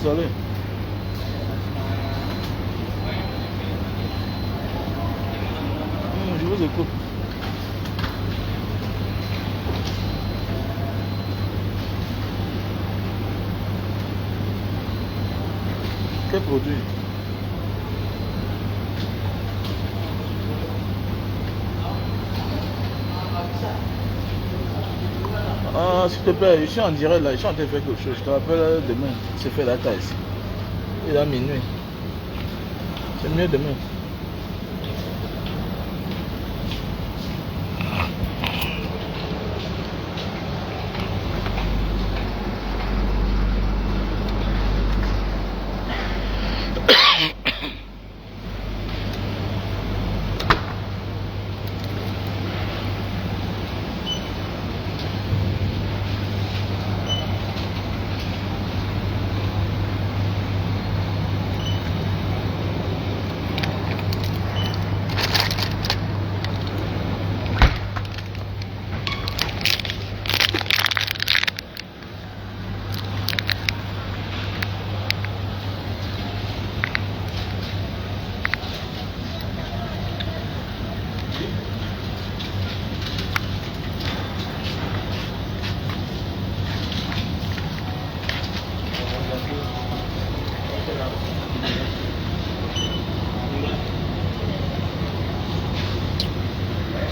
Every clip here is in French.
salé. Je vous écoute. Quel produit? Ah, s'il te plaît, je suis en direct là, je suis en train de faire quelque chose. Je te rappelle demain, c'est fait la taille ici. Il est à minuit. C'est mieux demain.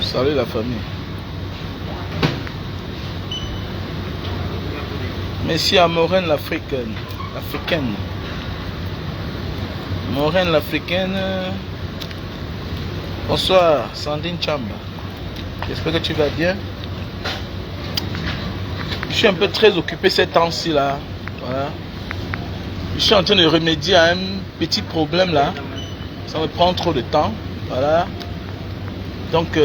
Salut la famille. Merci à Maureen l'Africaine. Maureen l'Africaine. Bonsoir, Sandine Chamba. J'espère que tu vas bien. Je suis un peu très occupé ces temps-ci là. Voilà. Je suis en train de remédier à un petit problème là. Ça me prend trop de temps. Voilà. Donc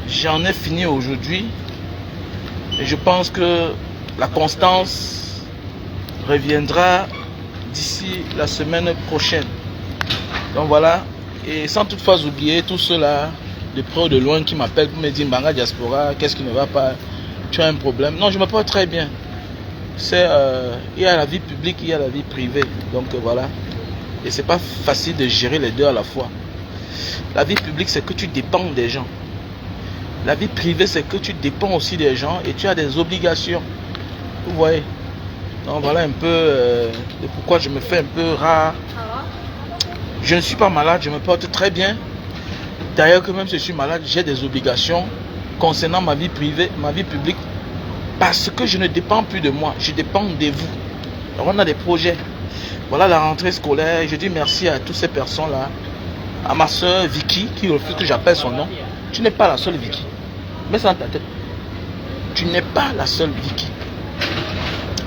j'en ai fini aujourd'hui. Et je pense que la constance reviendra d'ici la semaine prochaine. Donc voilà. Et sans toutefois oublier tous ceux-là, de près ou de loin, qui m'appellent pour me dire Mbanga Diaspora, qu'est-ce qui ne va pas? Tu as un problème? Non, je me porte très bien. C'est il y a la vie publique, il y a la vie privée. Donc voilà. Et c'est pas facile de gérer les deux à la fois. La vie publique, c'est que tu dépends des gens. La vie privée, c'est que tu dépends aussi des gens et tu as des obligations. Vous voyez? Donc voilà un peu de pourquoi je me fais un peu rare. Je ne suis pas malade, je me porte très bien. D'ailleurs, que même si je suis malade, j'ai des obligations concernant ma vie privée, ma vie publique. Parce que je ne dépends plus de moi, je dépends de vous. Alors on a des projets. Voilà la rentrée scolaire. Je dis merci à toutes ces personnes-là. À ma soeur Vicky, qui refuse que j'appelle son nom. Tu n'es pas la seule Vicky. Mets ça dans ta tête. Tu n'es pas la seule Vicky.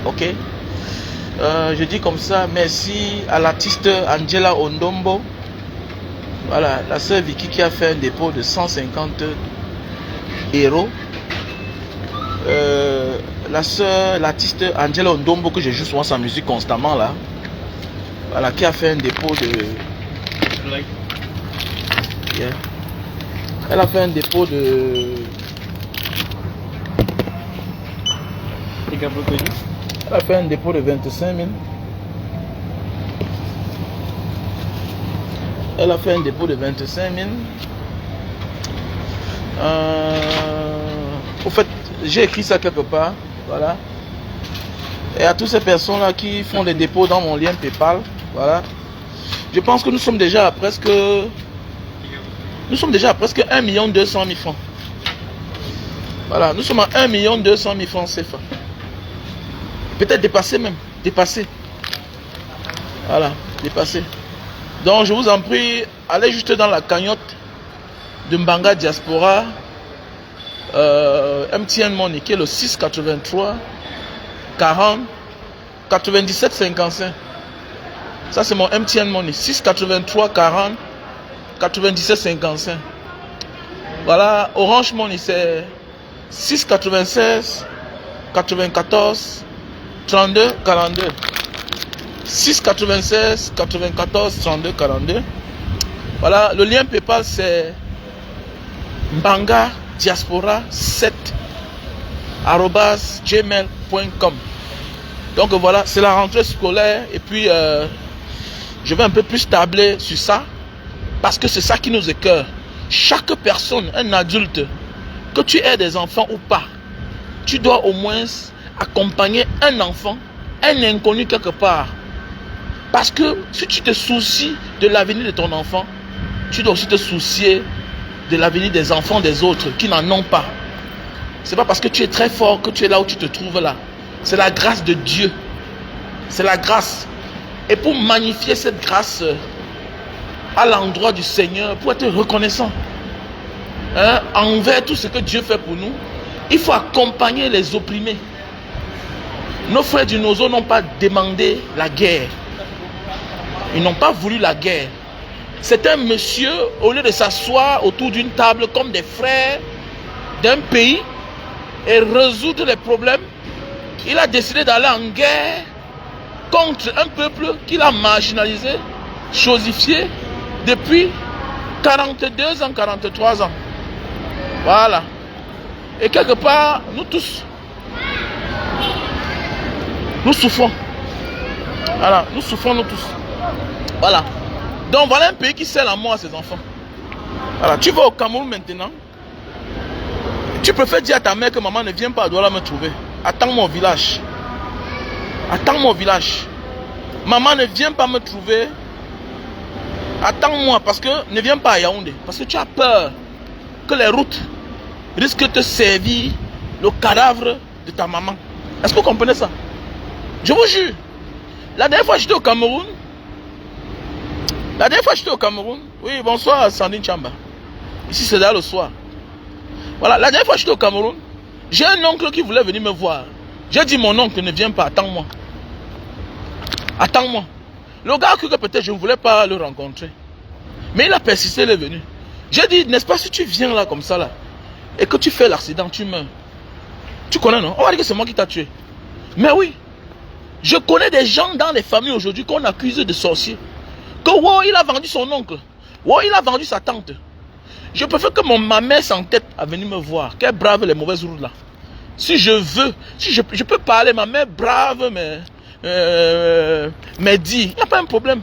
Ok? Je dis comme ça, merci à l'artiste Angela Ondombo. Voilà, la soeur Vicky qui a fait un dépôt de 150 euros. L'artiste Angela Ondombo, que je joue souvent sa musique constamment là. Voilà, qui a fait un dépôt de... Yeah. Elle a fait un dépôt de... Elle a fait un dépôt de 25 000. Elle a fait un dépôt de 25 000. Au fait, j'ai écrit ça quelque part. Voilà. Et à toutes ces personnes-là qui font des dépôts dans mon lien PayPal. Voilà. Je pense que nous sommes déjà à presque... Nous sommes déjà à presque 1 200 000 francs. Voilà, nous sommes à 1 200 000 francs CFA. Peut-être dépassé même. Dépassé. Voilà, dépassé. Donc je vous en prie, allez juste dans la cagnotte de Mbanga Diaspora. MTN Money qui est le 683 40 97 55. Ça c'est mon MTN Money. 683 40 97 55. Voilà, Orange Money c'est 696 94 32 42. 696 94 32 42. Voilà, le lien PayPal c'est Mbanga Diaspora 7 @gmail.com. Donc voilà, c'est la rentrée scolaire. Et puis, je vais un peu plus tabler sur ça. Parce que c'est ça qui nous écoeure. Chaque personne, un adulte, que tu aies des enfants ou pas, tu dois au moins accompagner un enfant, un inconnu quelque part. Parce que si tu te soucies de l'avenir de ton enfant, tu dois aussi te soucier de l'avenir des enfants des autres qui n'en ont pas. C'est pas parce que tu es très fort que tu es là où tu te trouves là. C'est la grâce de Dieu. C'est la grâce. Et pour magnifier cette grâce à l'endroit du Seigneur, pour être reconnaissant envers tout ce que Dieu fait pour nous, il faut accompagner les opprimés. Nos frères du Nozo n'ont pas demandé la guerre. Ils n'ont pas voulu la guerre. C'est un monsieur, au lieu de s'asseoir autour d'une table comme des frères d'un pays et résoudre les problèmes, il a décidé d'aller en guerre contre un peuple qu'il a marginalisé, chosifié depuis 42 ans, 43 ans. Voilà. Et quelque part, nous tous, nous souffrons. Voilà, nous souffrons nous tous. Voilà. Donc voilà un pays qui sert la mort à ses enfants. Voilà, tu vas au Cameroun maintenant. Tu préfères dire à ta mère que maman ne vient pas à Douala me trouver. Attends-moi au village. Attends-moi au village. Maman ne vient pas me trouver. Attends-moi parce que ne viens pas à Yaoundé. Parce que tu as peur que les routes risquent de te servir le cadavre de ta maman. Est-ce que vous comprenez ça? Je vous jure. La dernière fois j'étais au Cameroun. Oui, bonsoir Sandine Chamba. Ici c'est là le soir. Voilà, la dernière fois j'étais au Cameroun. J'ai un oncle qui voulait venir me voir. J'ai dit mon oncle ne vient pas, attends-moi. Attends-moi. Le gars a cru que peut-être je ne voulais pas le rencontrer. Mais il a persisté, il est venu. J'ai dit, n'est-ce pas, si tu viens là comme ça là, et que tu fais l'accident, tu meurs. Tu connais, non? On va dire que c'est moi qui t'a tué. Mais oui. Je connais des gens dans les familles aujourd'hui qu'on accuse de sorciers. Que wow, il a vendu son oncle. Wow, il a vendu sa tante. Je préfère que ma mère s'entête à venir me voir, qu'elle brave les mauvaises routes là. Si je veux, si je peux parler, ma mère brave, mais dit, il n'y a pas un problème.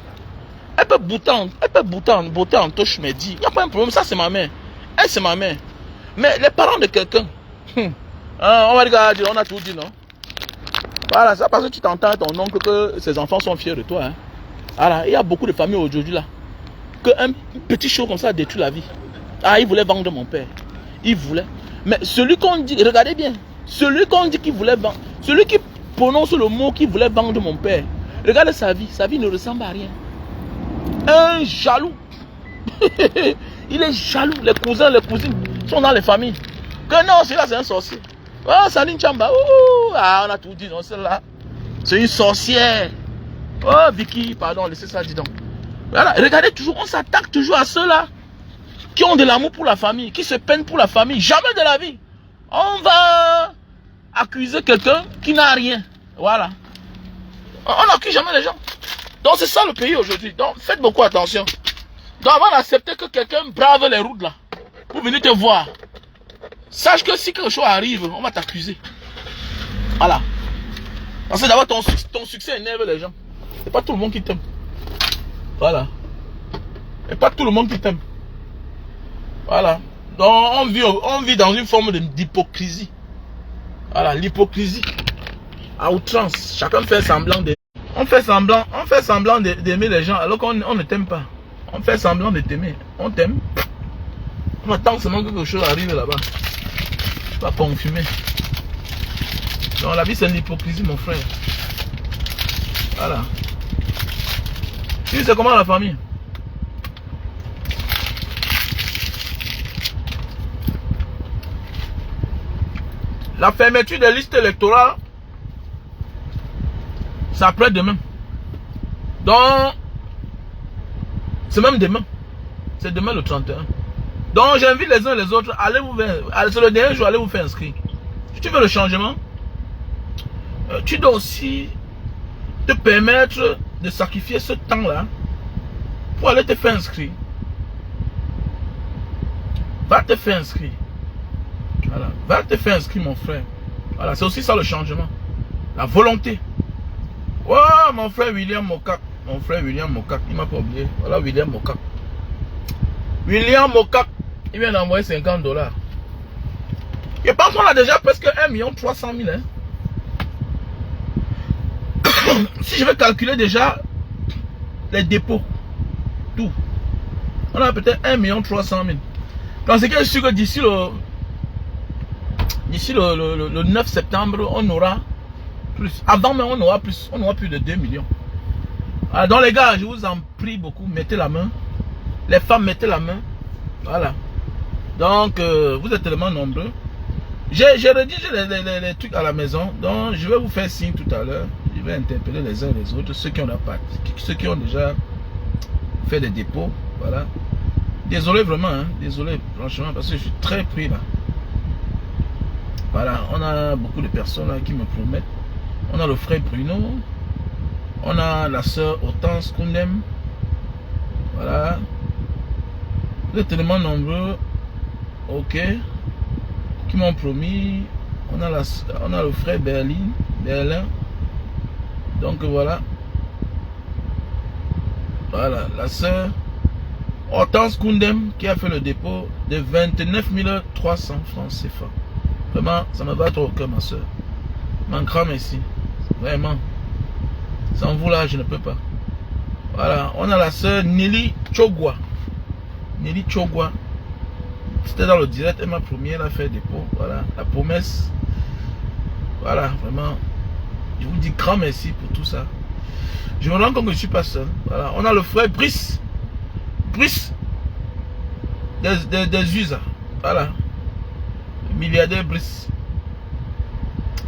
Elle peut botter en touche, mais dit, il n'y a pas un problème, ça c'est ma mère. Elle c'est ma mère. Mais les parents de quelqu'un, on va regarder, on a tout dit, non? Voilà, ça parce que tu t'entends à ton oncle que ses enfants sont fiers de toi. Hein. Voilà, il y a beaucoup de familles aujourd'hui là, qu'un petit chose comme ça a détruit la vie. Ah, il voulait vendre mon père. Il voulait. Mais celui qu'on dit, regardez bien, celui qu'on dit qu'il voulait vendre, celui qui prononce le mot qu'il voulait vendre mon père, regardez sa vie ne ressemble à rien. Un jaloux. Il est jaloux. Les cousins, les cousines sont dans les familles. Que non, celui-là c'est un sorcier. Oh, Sandine Chamba. Ah, on a tout dit, non, celle-là. C'est une sorcière. Oh, Vicky, pardon, laissez ça, dis donc. Voilà, regardez toujours, on s'attaque toujours à ceux-là qui ont de l'amour pour la famille, qui se peinent pour la famille. Jamais de la vie. On va accuser quelqu'un qui n'a rien. Voilà. On n'accuse jamais les gens. Donc c'est ça le pays aujourd'hui. Donc faites beaucoup attention. Donc avant d'accepter que quelqu'un brave les routes là, pour venir te voir, sache que si quelque chose arrive, on va t'accuser. Voilà. Parce que d'abord ton succès énerve les gens. C'est pas tout le monde qui t'aime. Voilà. C'est pas tout le monde qui t'aime. Voilà. Donc on vit dans une forme d'hypocrisie. Voilà, l'hypocrisie. À outrance. Chacun fait semblant d'aimer. On fait semblant d'aimer les gens alors qu'on ne t'aime pas. On fait semblant de t'aimer. On t'aime. On attend seulement que quelque chose arrive là-bas. Pas confirmer. Donc la vie c'est l'hypocrisie mon frère. Voilà. Tu sais comment la famille? La fermeture des listes électorales, c'est après-demain. Donc, c'est même demain. C'est demain le 31. Donc, j'invite les uns et les autres, allez vous faire, c'est le dernier jour, allez vous faire inscrire. Si tu veux le changement, tu dois aussi te permettre de sacrifier ce temps-là pour aller te faire inscrire. Va te faire inscrire. Voilà. Va te faire inscrire, mon frère. Voilà, c'est aussi ça le changement. La volonté. Ouais, mon frère William Mokak. Mon frère William Mokak. Il m'a pas oublié. Voilà William Mokak. William Mokak. Il vient d'envoyer $50. Je pense qu'on a déjà presque 1 300 000. Hein. Si je vais calculer déjà les dépôts, tout, on a peut-être 1 300 000. Donc c'est que je suis sûr que d'ici le 9 septembre, on aura plus. Avant même, on aura plus. On aura plus de 2 millions. Alors, donc les gars, je vous en prie beaucoup, mettez la main. Les femmes, mettez la main. Voilà. Donc, vous êtes tellement nombreux. J'ai rédigé les trucs à la maison. Donc, je vais vous faire signe tout à l'heure. Je vais interpeller les uns et les autres. Ceux qui ont déjà fait des dépôts. Voilà. Désolé vraiment. Hein, désolé, franchement, parce que je suis très pris là. Voilà. On a beaucoup de personnes là qui me promettent. On a le frère Bruno. On a la soeur Hortense Koundem. Voilà. Vous êtes tellement nombreux. Ok. Qui m'ont promis. On a le frère Berlin. Donc voilà. Voilà. La soeur Hortense Koundem qui a fait le dépôt de 29 300 francs CFA. Vraiment, ça me va trop au cœur, ma soeur. Un grand merci. Vraiment. Sans vous là, je ne peux pas. Voilà. On a la soeur Nelly Chogwa. Nelly Chogwa. C'était dans le direct, elle m'a promis, elle a fait dépôt. Voilà. La promesse. Voilà. Vraiment. Je vous dis grand merci pour tout ça. Je me rends compte que je ne suis pas seul. Voilà. On a le frère Brice. Brice. Des USA. Voilà. Le milliardaire Brice.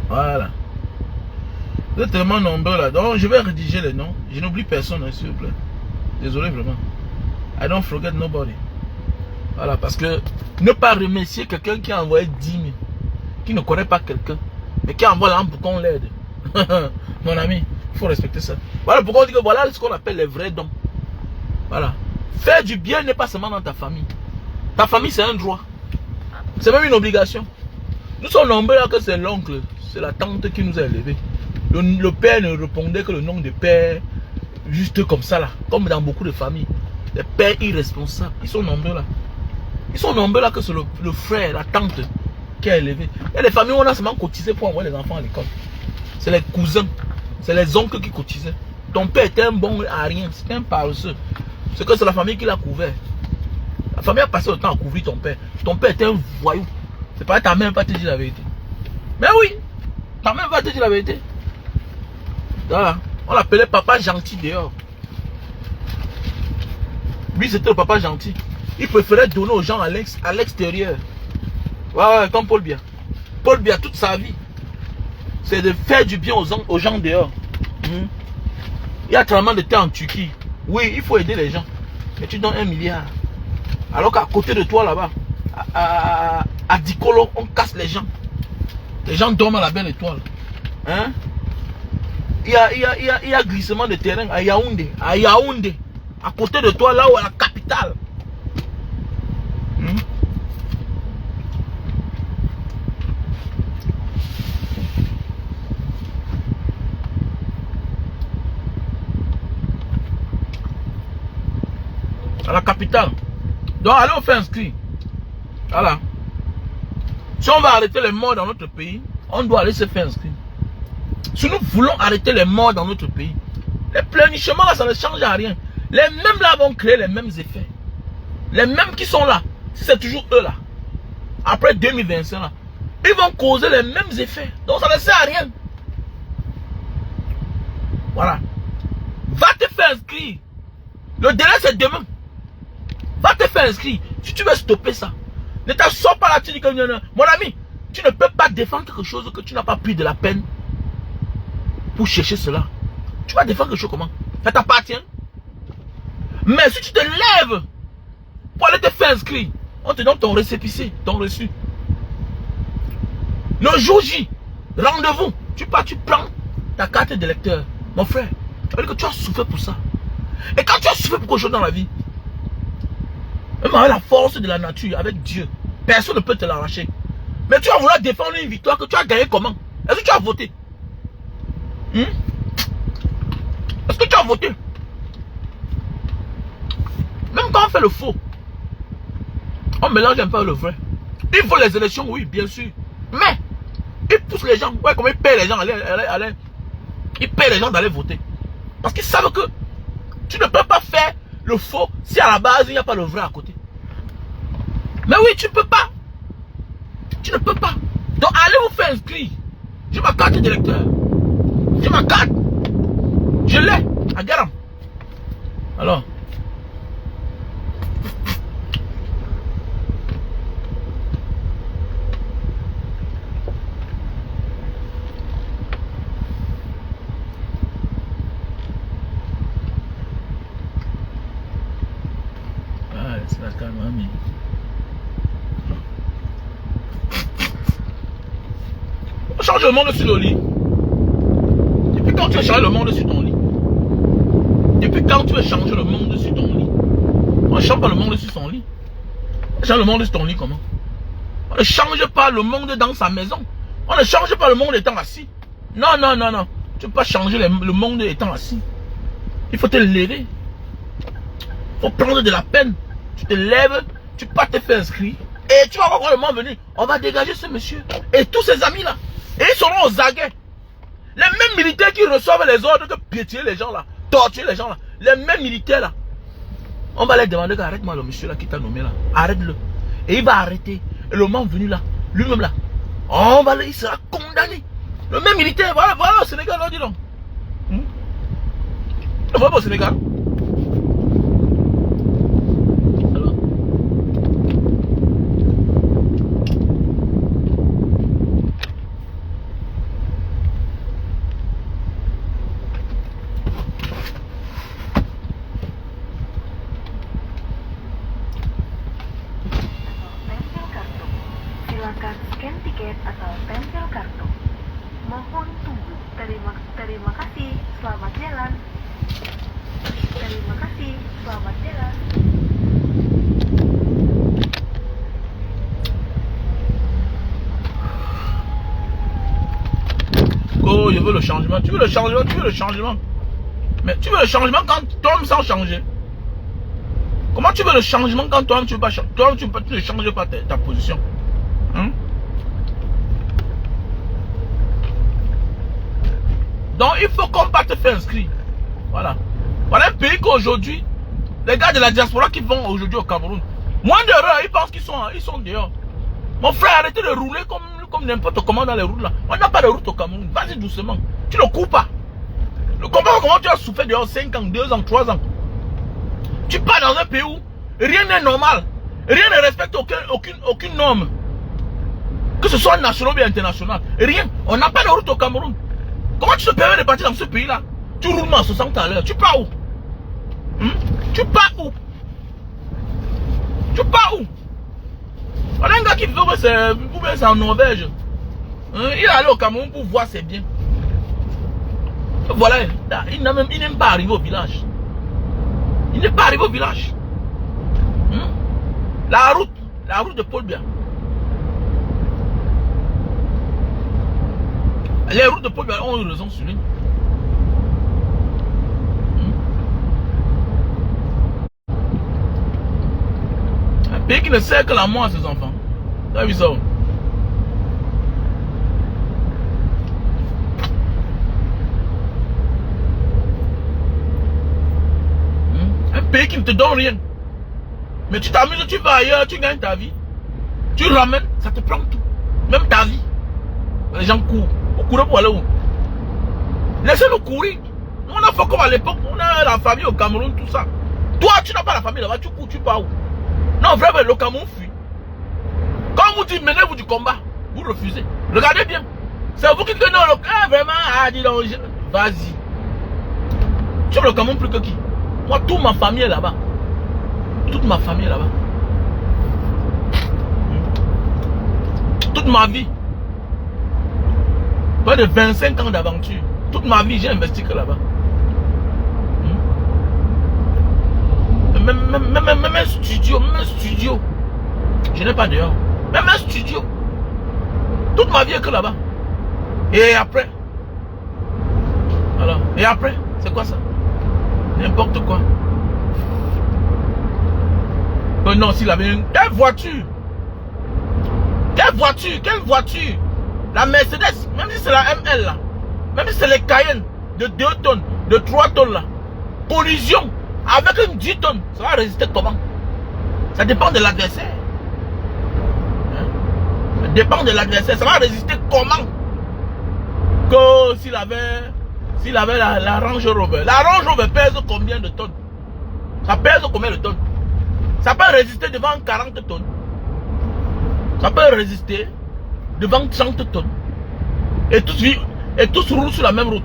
Voilà. Vous êtes tellement nombreux là. Donc je vais rédiger les noms. Je n'oublie personne, hein, s'il vous plaît. Désolé vraiment. I don't forget nobody. Voilà, parce que ne pas remercier quelqu'un qui a envoyé 10 000, qui ne connaît pas quelqu'un, mais qui envoie l'âme pour qu'on l'aide. Mon ami, il faut respecter ça. Voilà pourquoi on dit que voilà ce qu'on appelle les vrais dons. Voilà. Faire du bien n'est pas seulement dans ta famille. Ta famille, c'est un droit. C'est même une obligation. Nous sommes nombreux là que c'est l'oncle, c'est la tante qui nous a élevés. Le père ne répondait que le nom de père, juste comme ça là, comme dans beaucoup de familles. Les pères irresponsables, ils sont nombreux là. Ils sont nombreux là que c'est le frère, la tante qui a élevé. Et les familles où on a seulement cotisé pour envoyer les enfants à l'école. C'est les cousins, c'est les oncles qui cotisaient. Ton père était un bon à rien, c'était un paresseux. C'est que c'est la famille qui l'a couvert. La famille a passé le temps à couvrir ton père. Ton père était un voyou. C'est pas ta mère va te dire la vérité. Mais oui, ta mère va te dire la vérité. Voilà. On l'appelait papa gentil dehors. Lui c'était le papa gentil. Il préférait donner aux gens à l'extérieur. Ouais, comme Paul Biya. Paul Biya, toute sa vie, c'est de faire du bien aux gens dehors. Il y a tellement de temps en Turquie. Oui, il faut aider les gens. Mais tu donnes 1 milliard. Alors qu'à côté de toi là-bas, à Dikolo, on casse les gens. Les gens dorment à la belle étoile. Hein? Il y a glissement de terrain à Yaoundé. À Yaoundé. À côté de toi, là où est la capitale. À la capitale. Donc allez on fait inscrit. Voilà. Si on va arrêter les morts dans notre pays, on doit aller se faire inscrire. Si nous voulons arrêter les morts dans notre pays, les pleurnichements là, ça ne change à rien. Les mêmes là vont créer les mêmes effets. Les mêmes qui sont là, si c'est toujours eux là, après 2025 là, ils vont causer les mêmes effets. Donc ça ne sert à rien. Voilà. Va te faire inscrire. Le délai c'est demain. Va te faire inscrire. Si tu veux stopper ça, ne t'assois pas là, tu dis que non, non. Mon ami, tu ne peux pas défendre quelque chose que tu n'as pas pris de la peine pour chercher cela. Tu vas défendre quelque chose comment? Ça t'appartient. Mais si tu te lèves pour aller te faire inscrire, on te donne ton récépissé, ton reçu. Le jour J, rendez-vous, tu pars, tu prends ta carte d'électeur. Mon frère, ça veut dire que tu as souffert pour ça. Et quand tu as souffert pour quelque chose dans la vie, même avec la force de la nature, avec Dieu, personne ne peut te l'arracher. Mais tu vas vouloir défendre une victoire que tu as gagnée comment? Est-ce que tu as voté? Est-ce que tu as voté? Même quand on fait le faux, on mélange un peu le vrai. Il faut les élections, oui, bien sûr. Mais, ils poussent les gens. Ouais, comment ils paient les gens ils paient les gens d'aller voter. Parce qu'ils savent que tu ne peux pas faire le faux si à la base il n'y a pas le vrai à côté. Mais oui, tu ne peux pas. Tu ne peux pas. Donc allez vous faire inscrire. J'ai ma carte d'électeur. J'ai ma carte. Je l'ai. À Garam. Alors. Ah, c'est la calme, ami. On change le monde sur le lit. Depuis quand tu veux changer le monde sur ton lit? Depuis quand tu veux changer le monde sur ton lit? On ne change pas le monde sur son lit. On change le monde sur ton lit comment? On ne change pas le monde dans sa maison. On ne change pas le monde étant assis. Non, non, non, non. Tu ne peux pas changer le monde étant assis. Il faut te lever. Il faut prendre de la peine. Tu te lèves, tu peux te faire inscrire. Et tu vas voir le monde venir. On va dégager ce monsieur. Et tous ses amis là. Et ils seront aux aguets. Les mêmes militaires qui reçoivent les ordres de piétiner les gens là, torturer les gens là. Les mêmes militaires là. On va leur demander arrête-moi le monsieur là qui t'a nommé là. Arrête-le. Et il va arrêter. Et le moment venu là, lui-même là, il sera condamné. Le même militaire, voilà au Sénégal, là, dis donc. Voilà au Sénégal. Alors. Silakan scan tiket atau tempel kartu. Mohon tunggu. Terima kasih. Selamat jalan. Terima kasih. Selamat jalan. Oh, je veux le changement. Tu veux le changement, tu veux le changement. Mais tu veux le changement quand toi-même sans changer. Comment tu veux le changement quand toi-même tu ne veux pas changer? Toi-même tu ne changes pas ta position. Hein? Donc il faut qu'on parte te faire inscrire. Voilà. Voilà un pays qu'aujourd'hui, les gars de la diaspora qui vont aujourd'hui au Cameroun, moins d'erreurs, ils pensent qu'ils sont dehors. Mon frère, arrêtez de rouler comme n'importe comment dans les routes là. On n'a pas de route au Cameroun. Vas-y doucement. Tu ne cours pas. Comment tu as souffert dehors 5 ans, 2 ans, 3 ans. Tu pars dans un pays où rien n'est normal. Rien ne respecte aucune norme. Que ce soit national ou international. Rien. On n'a pas de route au Cameroun. Comment tu te permets de partir dans ce pays-là? Tu roules à 60 à l'heure. Tu pars où? Tu pars où? Tu pars où? On a un gars qui veut c'est en Norvège. Il est allé au Cameroun pour voir ses biens. Voilà. Il n'est pas arrivé au village. Il n'est pas arrivé au village. La route de Paul Biya. Les routes de Paul Biya ont eu raison sur lui. Un pays qui ne sert que la mort à ses enfants. Tu as vu ça? Un pays qui ne te donne rien. Mais tu t'amuses, tu vas ailleurs, tu gagnes ta vie. Tu ramènes, ça te prend tout. Même ta vie. Les gens courent. Vous courez pour aller où? Laissez-nous courir. Nous, on a fait comme à l'époque. On a la famille au Cameroun, tout ça. Toi, tu n'as pas la famille là-bas, tu cours, tu pars où? Non, vraiment, le Cameroun fuit. Quand on vous dit menez-vous du combat, vous refusez. Regardez bien. C'est vous qui dites non, vraiment, dis donc, vas-y. Sur le Cameroun plus que qui? Moi, toute ma famille est là-bas. Toute ma famille est là-bas. Toute ma vie. Près de 25 ans d'aventure. Toute ma vie, j'ai investi que là-bas. Même un studio. Je n'ai pas dehors. Même un studio. Toute ma vie est que là-bas. Et après? Alors, et après? C'est quoi ça? N'importe quoi. Non, s'il avait une... Quelle voiture? Quelle voiture? Quelle voiture? La Mercedes, même si c'est la ML là, même si c'est les Cayenne de 2 tonnes, de 3 tonnes là, collision avec une 10 tonnes, ça va résister comment? Ça dépend de l'adversaire. Hein? Ça dépend de l'adversaire, ça va résister comment? Que s'il avait la Range Rover. La Range Rover pèse combien de tonnes? Ça pèse combien de tonnes? Ça peut résister devant 40 tonnes. Ça peut résister devant 30 tonnes. Et tous roulent sur la même route.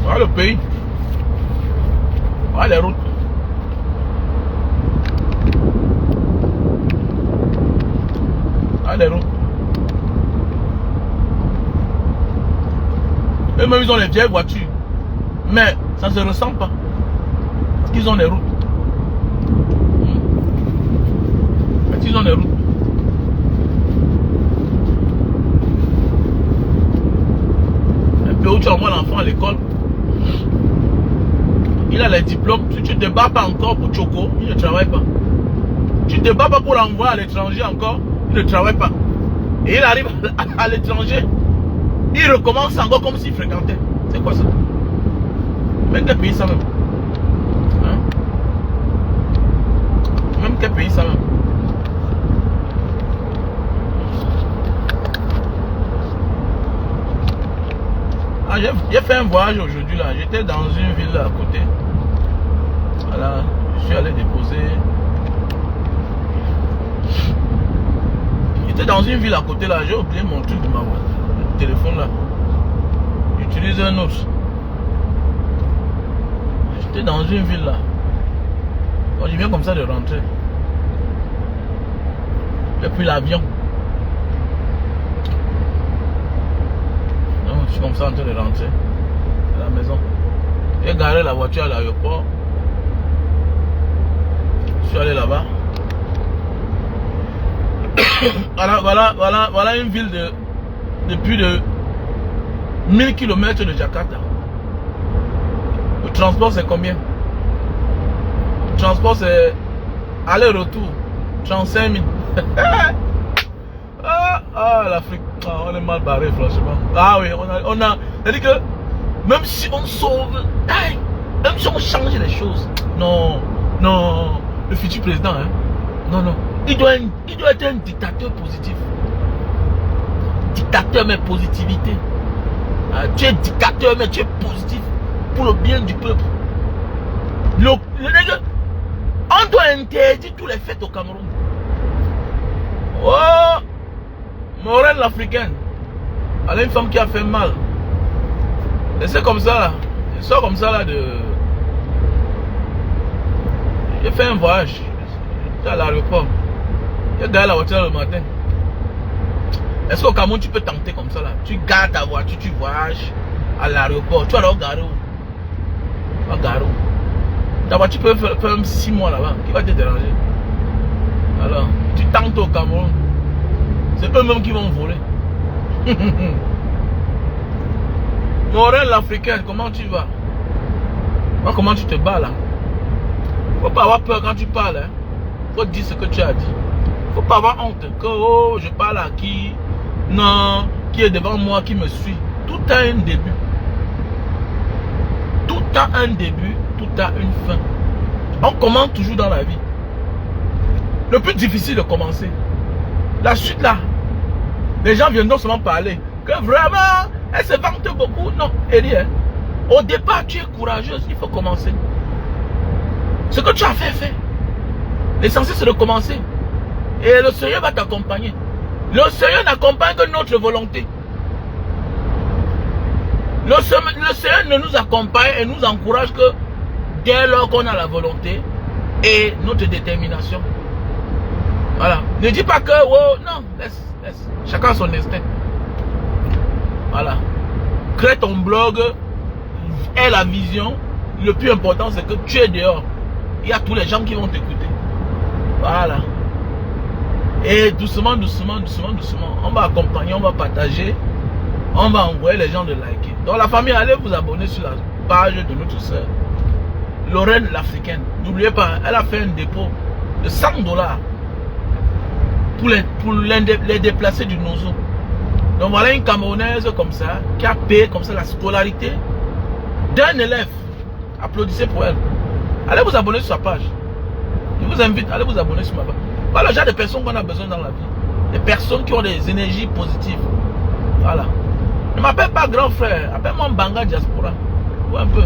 Voilà le pays. Voilà les routes. Voilà les routes. Eux-mêmes, ils ont les vieilles voitures. Mais ça ne se ressemble pas. Parce qu'ils ont les routes. Parce qu'ils ont les routes. Un peu où tu envoies l'enfant à l'école. Il a les diplômes. Si tu ne te bats pas encore pour Choco, il ne travaille pas. Tu ne te bats pas pour l'envoyer à l'étranger encore, il ne travaille pas. Et il arrive à l'étranger, il recommence encore comme s'il fréquentait. C'est quoi ça? Même quel pays ça même? Hein? Même quel pays ça même? Ah, j'ai fait un voyage aujourd'hui là. J'étais dans une ville à côté. Voilà, je suis allé déposer. J'étais dans une ville à côté là. J'ai oublié mon truc de ma voiture. Le téléphone là. J'utilise un autre. J'étais dans une ville là. Bon, je viens comme ça de rentrer. Et puis l'avion. Je suis comme ça en train de rentrer à la maison. J'ai garé la voiture à l'aéroport. Je suis allé là-bas. Voilà une ville de plus de 1000 km de Jakarta. Le transport c'est combien? Le transport c'est aller-retour 35 000. L'Afrique, on est mal barré franchement. Ah oui, on a c'est-à-dire que même si on sauve, même si on change les choses, non, le futur président, hein, non, il doit être un dictateur positif. Dictateur mais positivité. Tu es dictateur mais tu es positif pour le bien du peuple. On doit interdire tous les fêtes au Cameroun. Oh, Morel l'Africaine. Elle est une femme qui a fait mal. Et c'est comme ça là. Je sors comme ça là de... J'ai fait un voyage. J'étais à l'aéroport. J'ai garé la voiture le matin. Est-ce qu'au Cameroun tu peux tenter comme ça là? Tu gardes ta voiture, tu voyages à l'aéroport. Tu vas alors garer où? Tu vas garer où? Ta voiture peut faire 6 mois là-bas. Qui va te déranger? Alors, tu tentes au Cameroun. C'est eux-mêmes qui vont voler. Morel l'Africaine, comment tu vas? Comment tu te bats là? Faut pas avoir peur quand tu parles. Hein? Faut dire ce que tu as dit. Faut pas avoir honte. Que oh, je parle à qui? Non, qui est devant moi, qui me suit. Tout a un début. Tout a un début, tout a une fin. On commence toujours dans la vie. Le plus difficile de commencer. La suite là, les gens viendront seulement parler. Que vraiment, elle se vante beaucoup. Non, elle dit, hein. Au départ, tu es courageuse, il faut commencer. Ce que tu as fait, fais. L'essentiel, c'est de commencer. Et le Seigneur va t'accompagner. Le Seigneur n'accompagne que notre volonté. Le Seigneur ne nous accompagne et nous encourage que dès lors qu'on a la volonté et notre détermination. Voilà. Ne dis pas que, oh, non, laisse. Chacun son instinct. Voilà. Crée ton blog, aie la vision. Le plus important, c'est que tu es dehors. Il y a tous les gens qui vont t'écouter. Voilà. Et doucement, on va accompagner, on va partager. On va envoyer les gens de liker. Donc la famille, allez vous abonner sur la page de notre soeur Lorraine l'Africaine. N'oubliez pas, elle a fait un dépôt de 100 $ pour les déplacés du Nozo. Donc voilà une Camerounaise comme ça, qui a payé comme ça la scolarité d'un élève. Applaudissez pour elle. Allez vous abonner sur sa page. Je vous invite, allez vous abonner sur ma page. Voilà le genre de personnes qu'on a besoin dans la vie. Des personnes qui ont des énergies positives. Voilà. Ne m'appelle pas grand frère, appelle-moi Banga Diaspora. Ou un peu.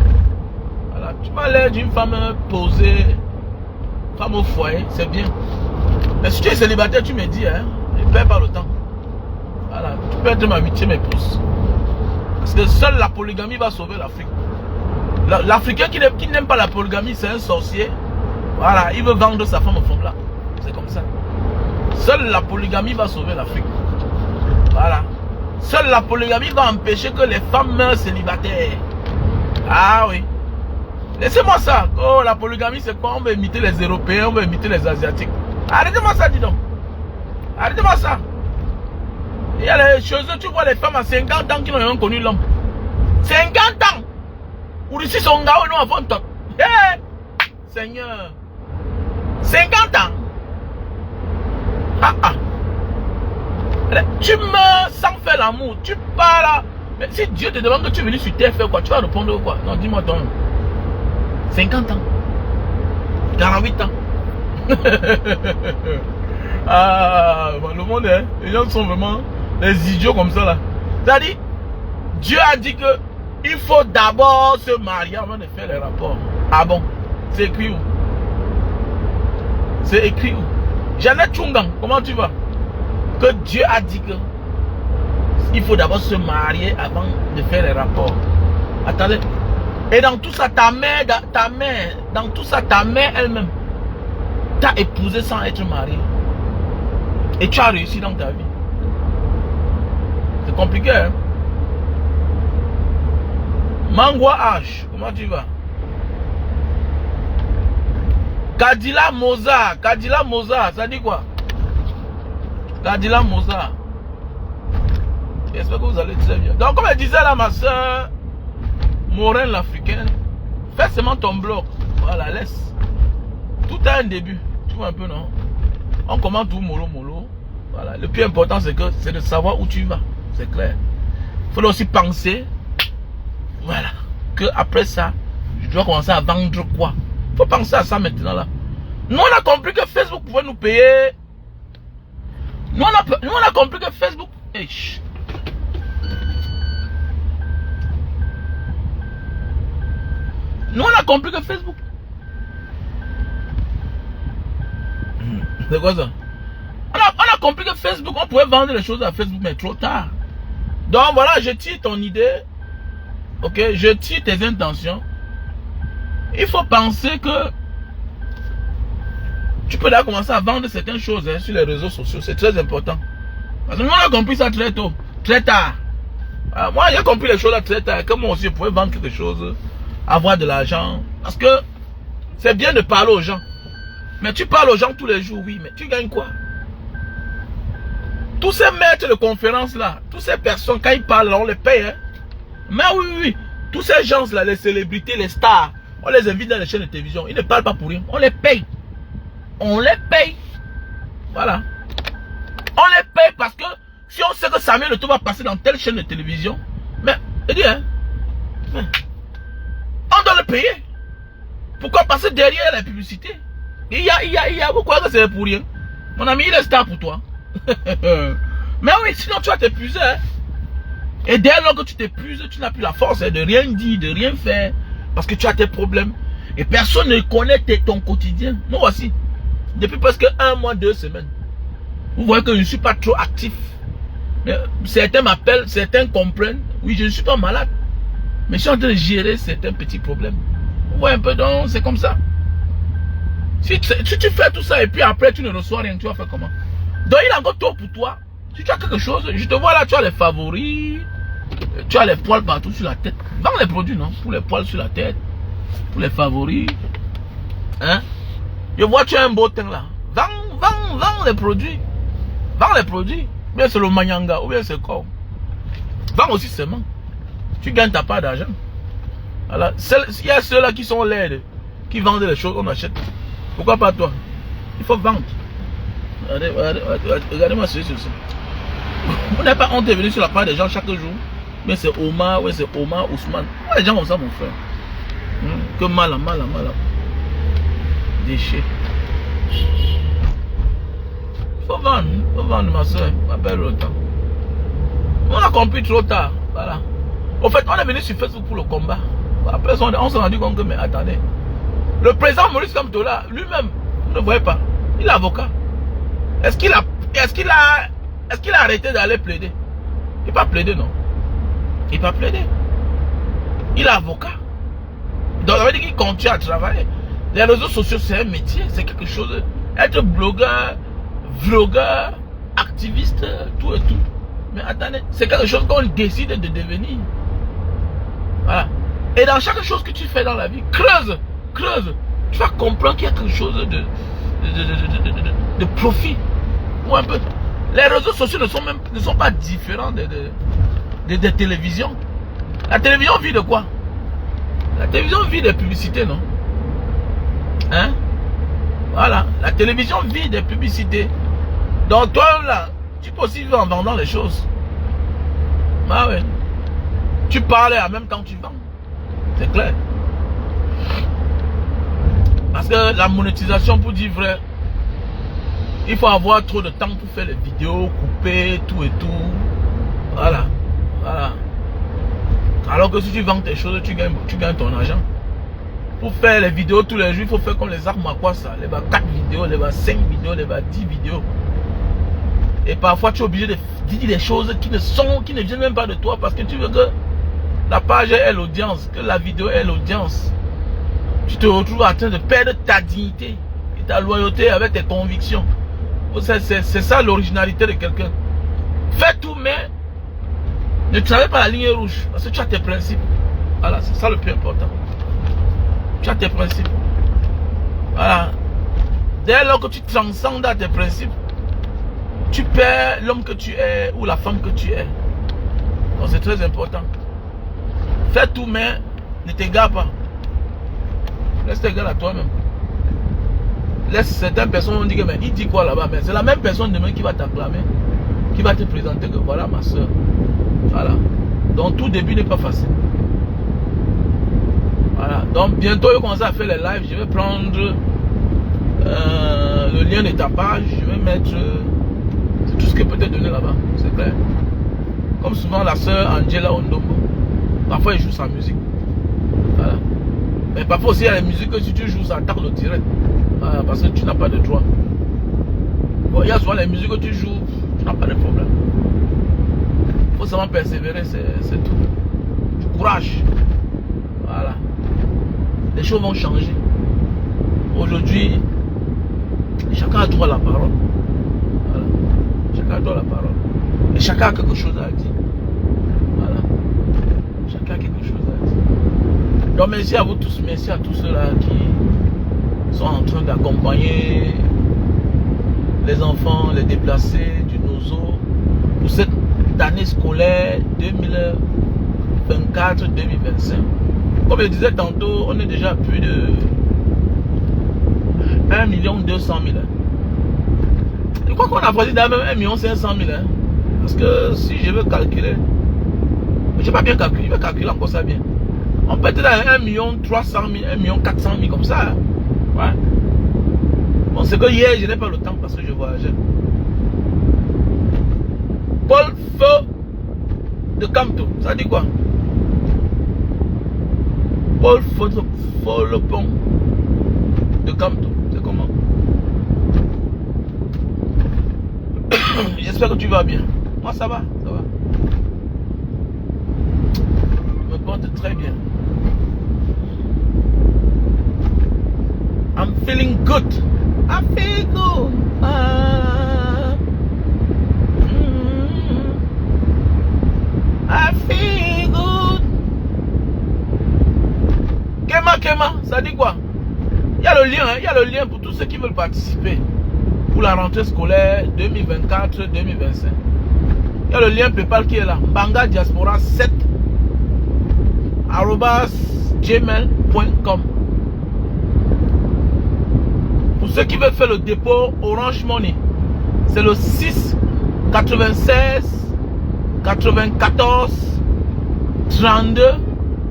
Voilà. Tu m'as l'air d'une femme posée, femme au foyer, c'est bien. Mais si tu es célibataire, tu me dis, hein, ne perds pas le temps. Voilà. Tu peux être ma 8e épouse. Parce que seule la polygamie va sauver l'Afrique. L'Africain qui n'aime pas la polygamie, c'est un sorcier. Voilà, il veut vendre sa femme au fond là. C'est comme ça. Seule la polygamie va sauver l'Afrique. Voilà. Seule la polygamie va empêcher que les femmes meurent célibataires. Ah oui. Laissez-moi ça. Oh, la polygamie, c'est quoi? On va imiter les Européens, on va imiter les Asiatiques. Arrêtez-moi ça, dis donc. Arrêtez-moi ça. Il y a les choses, tu vois les femmes à 50 ans qui n'ont jamais connu l'homme. 50 ans. Ou ici, son gars, nous avons top. Hey, Seigneur. 50 ans. Tu meurs sans faire l'amour. Tu pars là. Mais si Dieu te demande que tu es venu sur terre faire quoi, tu vas répondre quoi? Non, dis-moi toi. 50 ans. 48 ans. Le monde, hein, les gens sont vraiment des idiots comme ça là. C'est-à-dire, Dieu a dit que il faut d'abord se marier avant de faire les rapports. Ah bon? C'est écrit où? C'est écrit où? Jeannette Chungang, comment tu vas? Que Dieu a dit que il faut d'abord se marier avant de faire les rapports. Attendez. Et dans tout ça, ta mère elle-même t'a épousé sans être mariée. Et tu as réussi dans ta vie. C'est compliqué, hein? Mangwa H, comment tu vas? Kadila Moza, ça dit quoi? Kadila Moza. J'espère que vous allez très bien. Donc comme elle disait là, ma soeur Lorraine l'Africaine, fais seulement ton blog. Voilà, laisse. Tout a un début. Tu vois un peu, non? On commence tout mollo. Voilà. Le plus important, c'est de savoir où tu vas. C'est clair. Il faut aussi penser. Voilà. Que après ça, je dois commencer à vendre quoi? Il faut penser à ça maintenant là. Nous on a compris que Facebook pouvait nous payer. Nous on a compris que Facebook. Nous on a compris que Facebook. C'est quoi ça? On a compris que Facebook, on pouvait vendre les choses à Facebook, mais trop tard. Donc voilà, je tire ton idée. Ok, je tire tes intentions. Il faut penser que tu peux là commencer à vendre certaines choses sur les réseaux sociaux. C'est très important. Parce que nous on a compris ça très tôt, très tard. Alors, moi j'ai compris les choses là très tard. Comme moi aussi je pouvais vendre quelque chose, avoir de l'argent. Parce que c'est bien de parler aux gens. Mais tu parles aux gens tous les jours, oui, mais tu gagnes quoi? Tous ces maîtres de conférences là, toutes ces personnes, quand ils parlent, on les paye. Hein? Mais oui. Tous ces gens là, les célébrités, les stars, on les invite dans les chaînes de télévision. Ils ne parlent pas pour rien. On les paye. On les paye. Voilà. On les paye parce que si on sait que Samuel Eto'o va passer dans telle chaîne de télévision, mais, hein, on doit le payer. Pourquoi? Parce que derrière la publicité, il y a pourquoi que c'est pour rien? Mon ami, il est star pour toi. Mais oui, sinon tu vas t'épuiser. Hein? Et dès lors que tu t'épuises, tu n'as plus la force de rien dire, de rien faire. Parce que tu as tes problèmes. Et personne ne connaît ton quotidien. Nous voici. Depuis presque 1 mois, 2 semaines. Vous voyez que je ne suis pas trop actif. Mais certains m'appellent, certains comprennent. Oui, je ne suis pas malade. Mais je suis en train de gérer certains petits problèmes. Vous voyez un peu, donc c'est comme ça. Si tu fais tout ça et puis après tu ne reçois rien, tu vas faire comment? Donc il est encore tôt pour toi. Si tu as quelque chose, je te vois là, tu as les favoris, tu as les poils partout sur la tête. Vends les produits, non? Pour les poils sur la tête, pour les favoris. Hein? Je vois tu as un beau teint là. Vends les produits. Vends les produits. Ou bien c'est le manyanga, ou bien c'est quoi? Vends aussi seulement. Tu gagnes ta part d'argent. Voilà. Il y a ceux-là qui sont laides, qui vendent les choses, on achète. Pourquoi pas toi? Il faut vendre. Regardez-moi ceci. Vous n'avez pas honte de venir sur la part des gens chaque jour. Mais c'est Omar, ouais, c'est Omar, Ousmane. Ouais, les gens comme ça, mon frère. Que mal. Déchet. Il faut vendre, ma soeur. Pas perdre le temps. On a compris trop tard. Voilà. Au fait, on est venu sur Facebook pour le combat. Après, on s'est rendu compte que, mais attendez. Le président Maurice Kamtola, lui-même, vous ne voyez pas, il est avocat. Est-ce qu'il a arrêté d'aller plaider? Il n'a pas plaidé, non. Il n'a pas plaidé. Il est avocat. Donc, ça veut dire qu'il continue à travailler. Les réseaux sociaux, c'est un métier, c'est quelque chose. Être blogueur, vlogueur, activiste, tout et tout. Mais attendez, c'est quelque chose qu'on décide de devenir. Voilà. Et dans chaque chose que tu fais dans la vie, creuse. Tu vas comprendre qu'il y a quelque chose de profit. Ou un peu. Les réseaux sociaux ne sont pas différents des télévisions. La télévision vit de quoi? La télévision vit des publicités, non? Hein? Voilà. La télévision vit des publicités. Donc toi là, tu peux aussi vivre en vendant les choses. Ah ouais. Tu parles et en même temps tu vends. C'est clair. Parce que la monétisation, pour dire vrai, il faut avoir trop de temps pour faire les vidéos, couper, tout et tout. Voilà. Alors que si tu vends tes choses, tu gagnes ton argent. Pour faire les vidéos tous les jours, il faut faire comme les armes à quoi ça? Les 4 vidéos, les 5 vidéos, les 10 vidéos. Et parfois tu es obligé de dire des choses qui ne viennent même pas de toi parce que tu veux que la page ait l'audience, que la vidéo ait l'audience. Tu te retrouves en train de perdre ta dignité et ta loyauté avec tes convictions. C'est ça l'originalité de quelqu'un. Fais tout, mais ne travaille pas la ligne rouge parce que tu as tes principes. Voilà, c'est ça le plus important. Tu as tes principes. Voilà. Dès lors que tu transcendes à tes principes, tu perds l'homme que tu es ou la femme que tu es. Donc c'est très important. Fais tout, mais ne t'égare pas. Reste égal à toi-même. Laisse certaines personnes dire que mais il dit quoi là-bas, mais c'est la même personne demain qui va t'acclamer, qui va te présenter que voilà ma soeur. Voilà. Donc tout début n'est pas facile. Voilà. Donc bientôt je vais commencer à faire les lives. Je vais prendre le lien de ta page. Je vais mettre tout ce que peut te donner là-bas. C'est clair. Comme souvent la soeur Angela Ondombo. Parfois elle joue sa musique. Voilà. Mais parfois aussi il y a la musique que si tu joues ça tarde au direct. Voilà, parce que tu n'as pas de droit. Bon, il y a souvent les musiques que tu joues, tu n'as pas de problème. Il faut seulement persévérer, c'est tout. Du courage. Voilà. Les choses vont changer. Aujourd'hui, chacun a droit à la parole. Voilà. Chacun a droit à la parole. Et chacun a quelque chose à dire. Voilà. Chacun a quelque chose à dire. Donc merci à vous tous, merci à tous ceux-là qui sont en train d'accompagner les enfants, les déplacés du Nozo pour cette année scolaire 2024-2025. Comme je disais tantôt, on est déjà à plus de 1 200 000. Je crois qu'on a choisi d'ailleurs même 1 500 000. Parce que si je veux calculer, je ne sais pas bien calculer, je vais calculer encore ça bien. On peut être dans 1 300 000, 1 400 000 comme ça. Ouais. Bon, c'est que hier, je n'ai pas le temps parce que je voyageais. Paul Feu, de Camto. Ça dit quoi? Paul Folopon de Camto. C'est comment? J'espère que tu vas bien. Moi ça va, ça va. Je me porte très bien. I'm feeling good. I feel good. I feel good. Kema, ça dit quoi? Il y a le lien, il y a le lien pour tous ceux qui veulent participer pour la rentrée scolaire 2024-2025. Il y a le lien PayPal qui est là. Banga Diaspora 7 @gmail.com. Pour ceux qui veulent faire le dépôt Orange Money, c'est le 6 96 94 32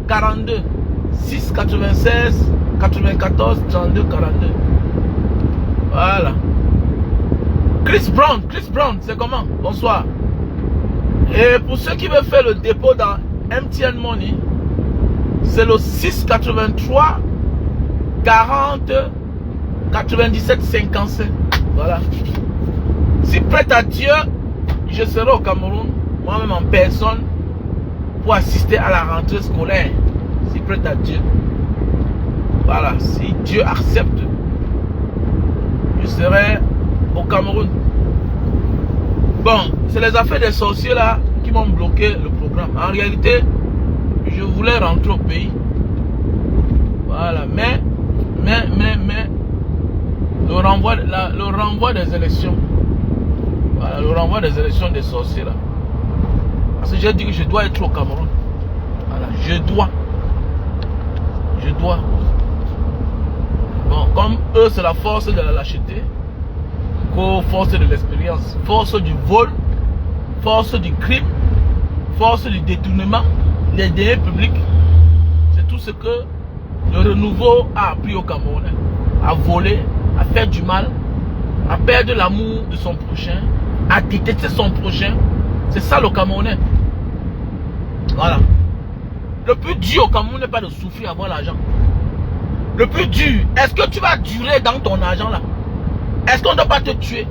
42. 6 96 94 32 42. Voilà. Chris Brown, c'est comment? Bonsoir. Et pour ceux qui veulent faire le dépôt dans MTN Money, c'est le 6 83 40 97 55. Voilà. Si prête à Dieu, je serai au Cameroun, moi-même en personne, pour assister à la rentrée scolaire. Si prête à Dieu. Voilà. Si Dieu accepte, je serai au Cameroun. Bon, c'est les affaires des sorciers là qui m'ont bloqué le programme. En réalité, je voulais rentrer au pays. Voilà. Mais le renvoi des élections. Voilà, le renvoi des élections des sorciers là. Parce que j'ai dit que je dois être au Cameroun. Voilà, je dois. Bon, comme eux c'est la force de la lâcheté, force de l'expérience, force du vol, force du crime, force du détournement, les deniers publics. C'est tout ce que le renouveau a appris au Cameroun. À voler, à faire du mal, à perdre l'amour de son prochain, à détester son prochain. C'est ça le Camerounais. Voilà. Le plus dur au Cameroun n'est pas de souffrir avoir l'argent. Le plus dur, est-ce que tu vas durer dans ton argent là? Est-ce qu'on ne doit pas te tuer?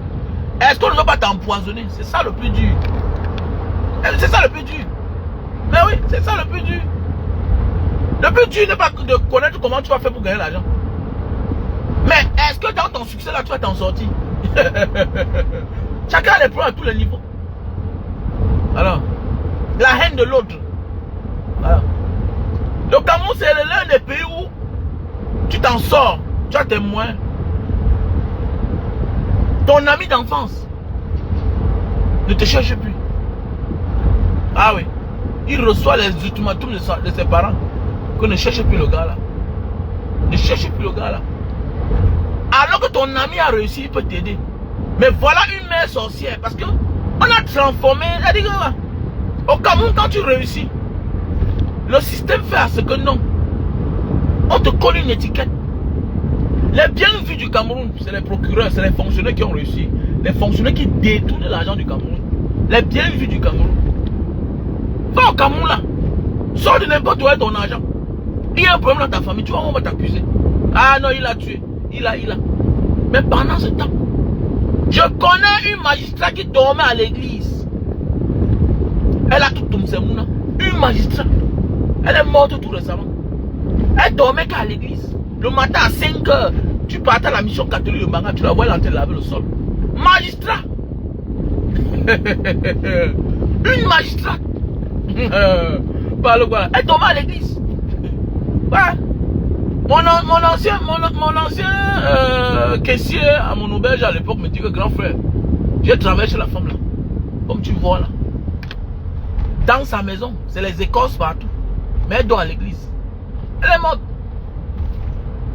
Est-ce qu'on ne doit pas t'empoisonner? C'est ça le plus dur. C'est ça le plus dur. Mais oui, c'est ça le plus dur. Le plus dur n'est pas de connaître comment tu vas faire pour gagner l'argent. Mais est-ce que dans ton succès là, tu vas t'en sortir? Chacun a des problèmes à tous les niveaux. Alors, la haine de l'autre. Voilà. Le Cameroun, c'est l'un des pays où tu t'en sors. Tu as tes moyens. Ton ami d'enfance ne te cherche plus. Ah oui. Il reçoit les ultimatums de ses parents. Que ne cherche plus le gars là. Ne cherche plus le gars là. Alors que ton ami a réussi, il peut t'aider. Mais voilà une mère sorcière. Parce que on a transformé. Au Cameroun, quand tu réussis, le système fait à ce que non. On te colle une étiquette. Les bien vus du Cameroun, c'est les procureurs, c'est les fonctionnaires qui ont réussi. Les fonctionnaires qui détournent l'argent du Cameroun. Les bien vus du Cameroun. Va au Cameroun là. Sors de n'importe où est ton argent. Il y a un problème dans ta famille, tu vois, on va t'accuser. Ah non, il a tué. Il a. Mais pendant ce temps, je connais une magistrat qui dormait à l'église. Elle a tout tombé, une magistrat. Elle est morte tout récemment. Elle dormait qu'à l'église. Le matin à 5 h, tu partais à la mission catholique de Banga, tu la vois, elle est en train de laver le sol. Magistrat. Une magistrat. Elle dormait à l'église. Ouais. Mon ancien caissier à mon auberge à l'époque me dit que grand frère, j'ai travaillé chez la femme là. Comme tu vois là. Dans sa maison, c'est les écorces partout. Mais elle dort à l'église. Elle est morte.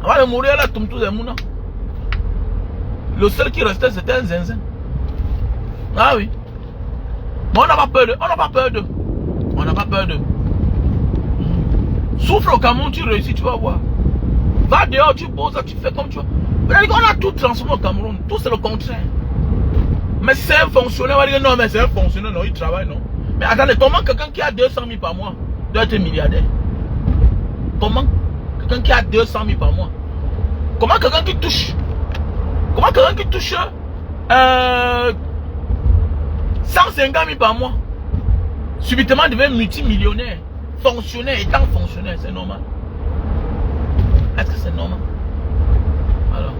Avant de mourir, elle a tombé tous les mouna. Le seul qui restait, c'était un zinzin. Ah oui. Mais on n'a pas peur d'eux. On n'a pas peur d'eux. On n'a pas peur d'eux. Souffle au Cameroun, tu réussis, tu vas voir. Va dehors, tu poses, tu fais comme tu veux. On a tout transformé au Cameroun. Tout c'est le contraire. Mais c'est un fonctionnaire, on va dire non, mais c'est un fonctionnaire, non, il travaille, non. Mais attendez, comment quelqu'un qui a 200 000 par mois doit être milliardaire? Comment quelqu'un qui a 200 000 par mois? Comment quelqu'un qui touche 150 000 par mois subitement devient multimillionnaire, fonctionnaire, étant fonctionnaire? C'est normal? Est-ce que c'est normal? Alors,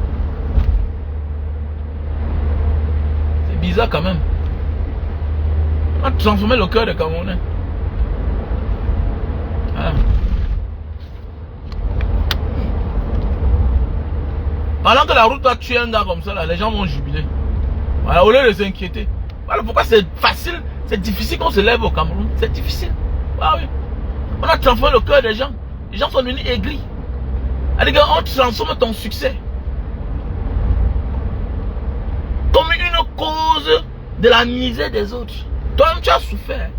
c'est bizarre quand même. On a transformé le cœur des Camerounais. Voilà. Pendant que la route a tué un gars comme ça, là, les gens vont jubiler. Voilà, au lieu de s'inquiéter. Voilà pourquoi c'est facile, c'est difficile qu'on se lève au Cameroun. C'est difficile. Ah oui. On a transformé le cœur des gens. Les gens sont devenus aigris. C'est-à-dire qu'on transforme ton succès comme une cause de la misère des autres. Toi-même, tu as souffert.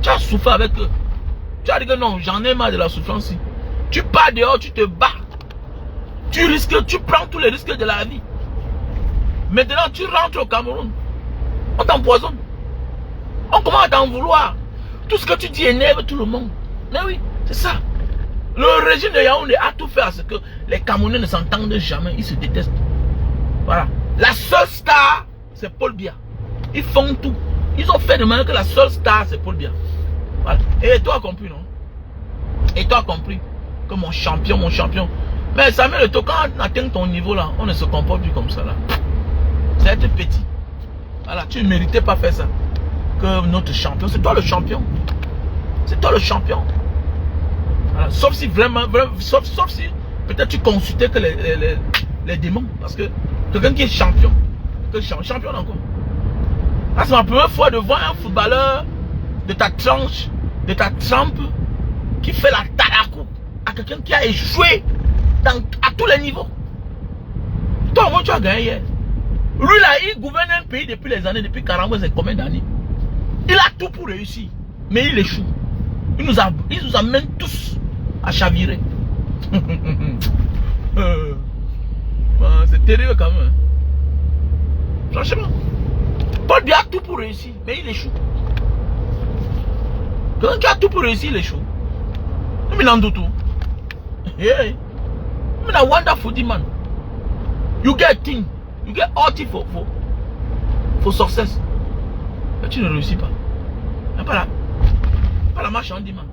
Tu as souffert avec eux. Tu as dit que non, j'en ai marre de la souffrance. Tu pars dehors, tu te bats. Tu risques, tu prends tous les risques de la vie. Maintenant, tu rentres au Cameroun. On t'empoisonne. On commence à t'en vouloir. Tout ce que tu dis énerve tout le monde. Mais oui, c'est ça. Le régime de Yaoundé a tout fait à ce que les Camerounais ne s'entendent jamais. Ils se détestent. Voilà. La seule star, c'est Paul Biya. Ils font tout. Ils ont fait de manière que la seule star, c'est Paul Biya. Voilà. Et toi, compris, non? Et toi, compris que mon champion. Mais Samuel Eto'o, quand on atteint ton niveau là, on ne se comporte plus comme ça là. C'est être petit. Voilà, tu ne méritais pas faire ça. Que notre champion, c'est toi le champion. C'est toi le champion. Voilà. Sauf si vraiment, sauf si peut-être tu consultais que les démons. Parce que quelqu'un qui est champion, champion encore. Là, c'est ma première fois de voir un footballeur de ta tranche, de ta trempe, qui fait la tarakou à quelqu'un qui a échoué à tous les niveaux. Toi, moi, tu as gagné hier. Lui là, il gouverne un pays depuis les années, depuis 40 ans, c'est combien d'années? Il a tout pour réussir, mais il échoue. Il nous amène tous à chavirer. C'est terrible quand même. Franchement, Paul Biya a tout pour réussir, mais il échoue. Quelqu'un qui a tout pour réussir, il échoue. Mais il en doute tout. Yeah. I'm a wonderful man. You get things. You get all things for success. Mais tu ne réussis pas. Pas la marche en dimanche.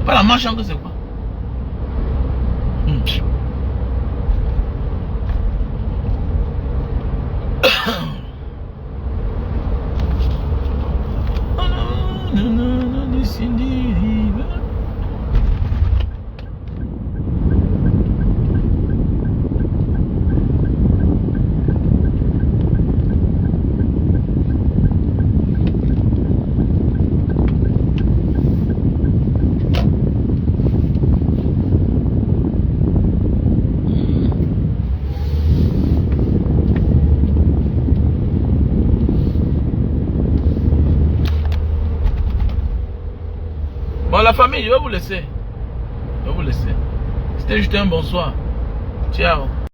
Pas la marche en que c'est quoi? Bon, la famille, je vais vous laisser. C'était juste un bonsoir. Ciao.